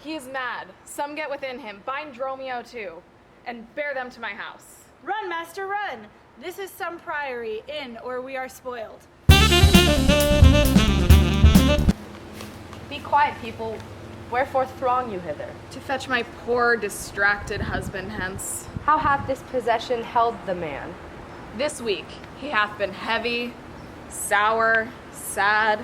He is mad. Some get within him. Bind Dromio too, and bear them to my house. Run, master, run! This is some priory, in or we are spoiled. Be quiet, people. Wherefore throng you hither? To fetch my poor, distracted husband hence. How hath this possession held the man? This week he hath been heavy, sour, sad,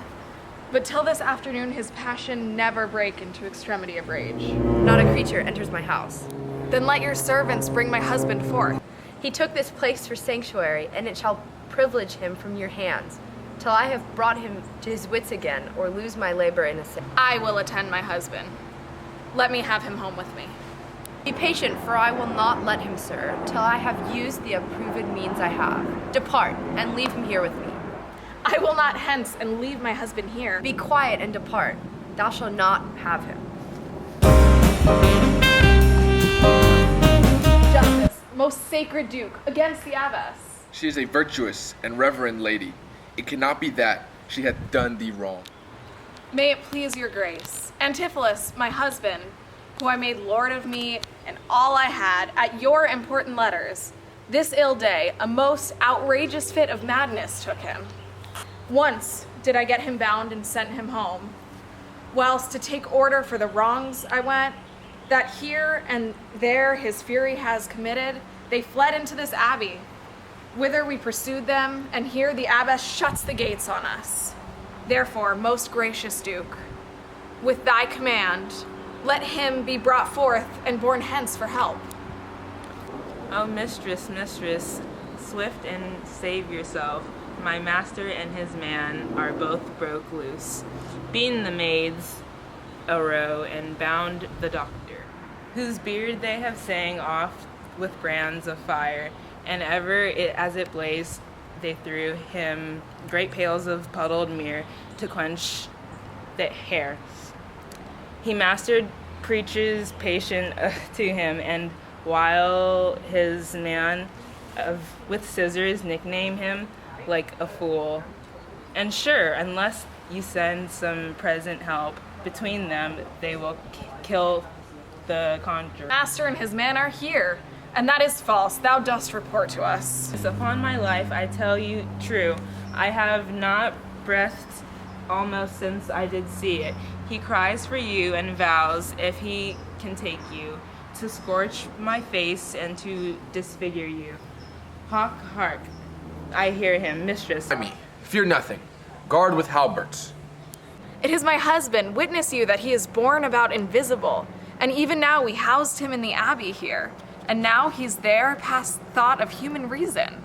but till this afternoon his passion never brake into extremity of rage. Not a creature enters my house. Then let your servants bring my husband forth. He took this place for sanctuary, and it shall privilege him from your hands, till I have brought him to his wits again, or lose my labor in a sin. I will attend my husband. Let me have him home with me. Be patient, for I will not let him, sir, till I have used the approved means I have. Depart, and leave him here with me. I will not hence and leave my husband here. Be quiet and depart. Thou shalt not have him. Justice, most sacred Duke, against the abbess. She is a virtuous and reverend lady. It cannot be that she hath done thee wrong. May it please your grace. Antipholus, my husband, who I made lord of me and all I had at your important letters, this ill day a most outrageous fit of madness took him. Once did I get him bound and sent him home, whilst to take order for the wrongs I went, that here and there his fury has committed, they fled into this abbey, whither we pursued them, and here the abbess shuts the gates on us. Therefore, most gracious Duke, with thy command, let him be brought forth and borne hence for help. O mistress, mistress, swift and save yourself. My master and his man are both broke loose. Bean the maids a row and bound the doctor, whose beard they have sang off with brands of fire, and ever as it blazed they threw him great pails of puddled myrrh to quench the hair. He mastered preaches patient to him, and while his man with scissors nickname him like a fool. And sure, unless you send some present help between them, they will kill the conjurer. Master and his man are here, and that is false. Thou dost report to us. Upon my life, I tell you true. I have not breathed almost since I did see it. He cries for you and vows, if he can take you, to scorch my face and to disfigure you. Hark, I hear him, mistress. Fear nothing. Guard with halberds. It is my husband. Witness you that he is borne about invisible, and even now we housed him in the abbey here, and now he's there past thought of human reason.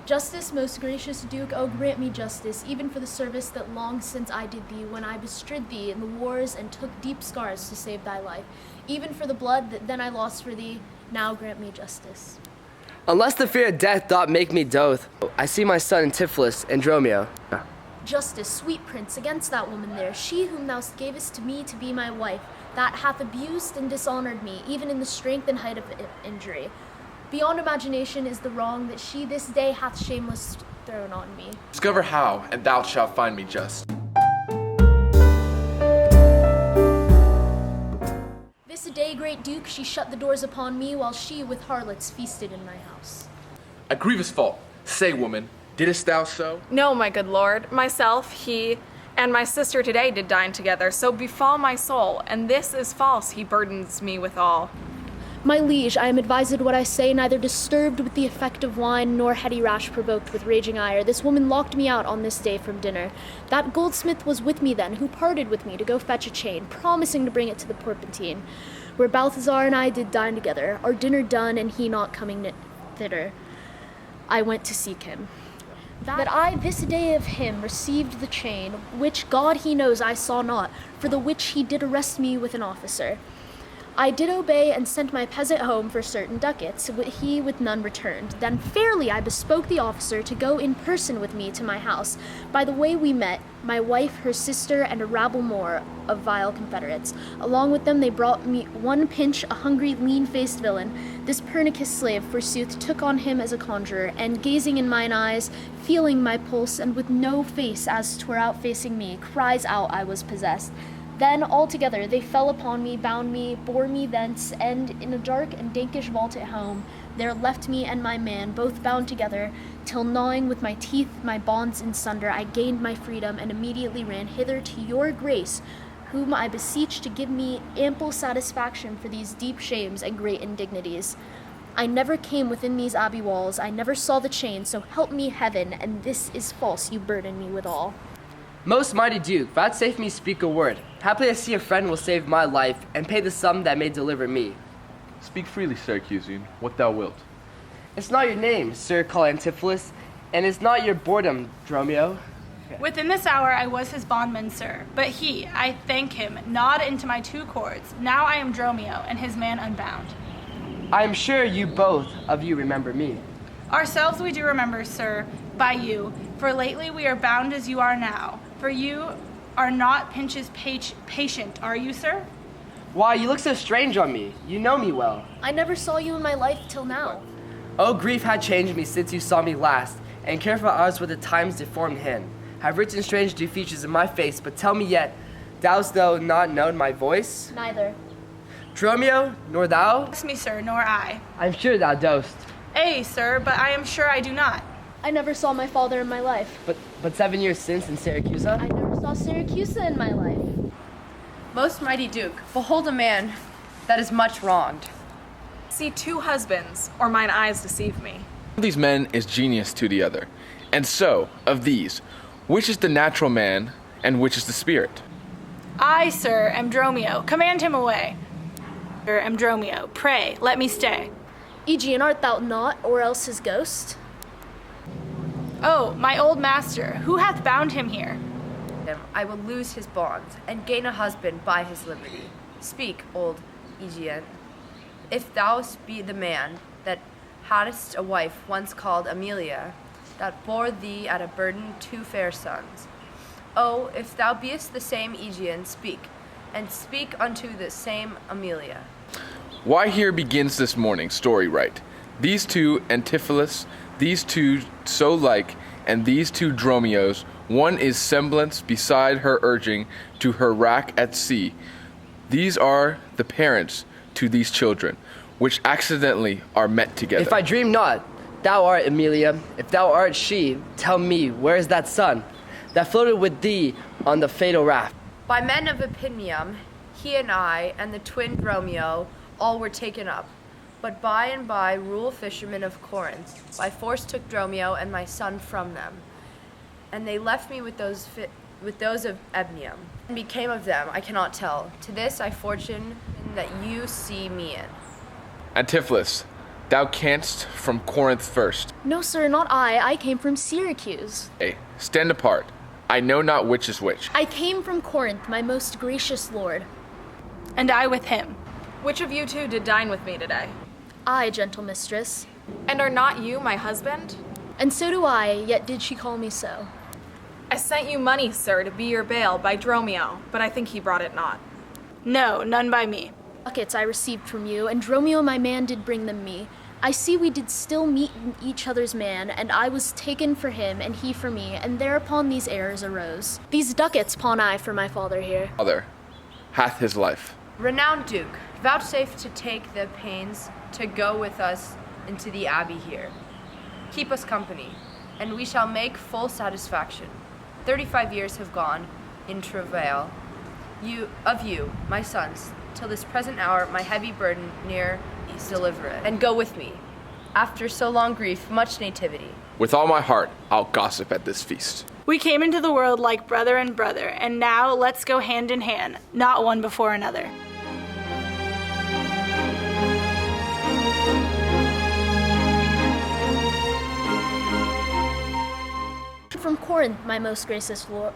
Justice, most gracious Duke, oh grant me justice, even for the service that long since I did thee, when I bestrid thee in the wars and took deep scars to save thy life. Even for the blood that then I lost for thee, now grant me justice. Unless the fear of death doth make me doth, I see my son Antipholus and Dromio. Justice, sweet prince, against that woman there, she whom thou gavest to me to be my wife, that hath abused and dishonored me, even in the strength and height of injury. Beyond imagination is the wrong that she this day hath shameless thrown on me. Discover how, and thou shalt find me just. This day, great Duke, she shut the doors upon me, while she with harlots feasted in my house. A grievous fault. Say, woman, didst thou so? No, my good lord. Myself, he, and my sister today did dine together, so befall my soul, and this is false he burdens me withal. My liege, I am advised what I say, neither disturbed with the effect of wine, nor heady rash provoked with raging ire. This woman locked me out on this day from dinner. That goldsmith was with me then, who parted with me to go fetch a chain, promising to bring it to the Porpentine, where Balthazar and I did dine together, our dinner done, and he not coming thither. I went to seek him. That I this day of him received the chain, which God he knows I saw not, for the which he did arrest me with an officer. I did obey and sent my peasant home for certain ducats, he with none returned. Then fairly I bespoke the officer to go in person with me to my house. By the way we met, my wife, her sister, and a rabble more of vile confederates. Along with them they brought me one Pinch, a hungry, lean-faced villain. This Pernicus slave, forsooth, took on him as a conjurer, and gazing in mine eyes, feeling my pulse, and with no face as 'twere out facing me, cries out I was possessed. Then altogether they fell upon me, bound me, bore me thence, and in a dark and dankish vault at home, there left me and my man, both bound together, till gnawing with my teeth my bonds in sunder, I gained my freedom, and immediately ran hither to your grace, whom I beseech to give me ample satisfaction for these deep shames and great indignities. I never came within these abbey walls, I never saw the chain, so help me heaven, and this is false you burden me withal. Most mighty Duke, vouchsafe me speak a word. Haply I see a friend will save my life, and pay the sum that may deliver me. Speak freely, Syracusian, what thou wilt. It's not your name, Sir called Antipholus, and it's not your boredom, Dromio. Within this hour I was his bondman, sir, but he, I thank him, gnawed into my two cords. Now I am Dromio, and his man unbound. I am sure you both of you remember me. Ourselves we do remember, sir, by you, for lately we are bound as you are now. For you are not Pinch's patient, are you, sir? Why, you look so strange on me. You know me well. I never saw you in my life till now. Oh, grief had changed me since you saw me last, and careful eyes with the times deformed hand. Have written strange new features in my face, but tell me yet, dost thou not know my voice? Neither. Dromio, nor thou? Ask me, sir, nor I. I'm sure thou dost. Ay, sir, but I am sure I do not. I never saw my father in my life. But 7 years since in Syracusa? I never saw Syracusa in my life. Most mighty Duke, behold a man that is much wronged. See 2 husbands, or mine eyes deceive me. One of these men is genius to the other. And so, of these, which is the natural man, and which is the spirit? I, sir, am Dromio. Command him away. Sir, am Dromio. Pray, let me stay. Aegeon, art thou not, or else his ghost? Oh, my old master, who hath bound him here? I will lose his bonds, and gain a husband by his liberty. Speak, old Aegeon. If thou be the man that hadst a wife once called Amelia, that bore thee at a burden 2 fair sons. Oh, if thou beest the same Aegeon, speak, and speak unto the same Amelia. Why here begins this morning's story right. These 2 Antipholus, these 2 so like, and these 2 Dromios, one is semblance beside her urging to her wrack at sea. These are the parents to these children, which accidentally are met together. If I dream not, thou art Amelia. If thou art she, tell me, where is that son that floated with thee on the fatal raft? By men of Opimium, he and I and the twin Dromio all were taken up. But by and by rural fishermen of Corinth by force took Dromio and my son from them. And they left me with those of Ebnium. And became of them, I cannot tell. To this I fortune that you see me in. Antipholus, thou canst from Corinth first. No, sir, not I. I came from Syracuse. Hey, stand apart. I know not which is which. I came from Corinth, my most gracious lord. And I with him. Which of you 2 did dine with me today? I, gentle mistress. And are not you my husband? And so do I, yet did she call me so. I sent you money, sir, to be your bail by Dromio, but I think he brought it not. No, none by me. Buckets I received from you, and Dromio my man did bring them me. I see we did still meet in each other's man, and I was taken for him, and he for me, and thereupon these errors arose. These ducats pawn I for my father here. Father hath his life. Renowned Duke, vouchsafe to take the pains to go with us into the abbey here. Keep us company, and we shall make full satisfaction. 35 years have gone in travail. You, my sons, till this present hour, my heavy burden near is delivereth. And go with me. After so long grief, much nativity. With all my heart, I'll gossip at this feast. We came into the world like brother and brother, and now let's go hand in hand, not one before another. From Corinth, my most gracious lord.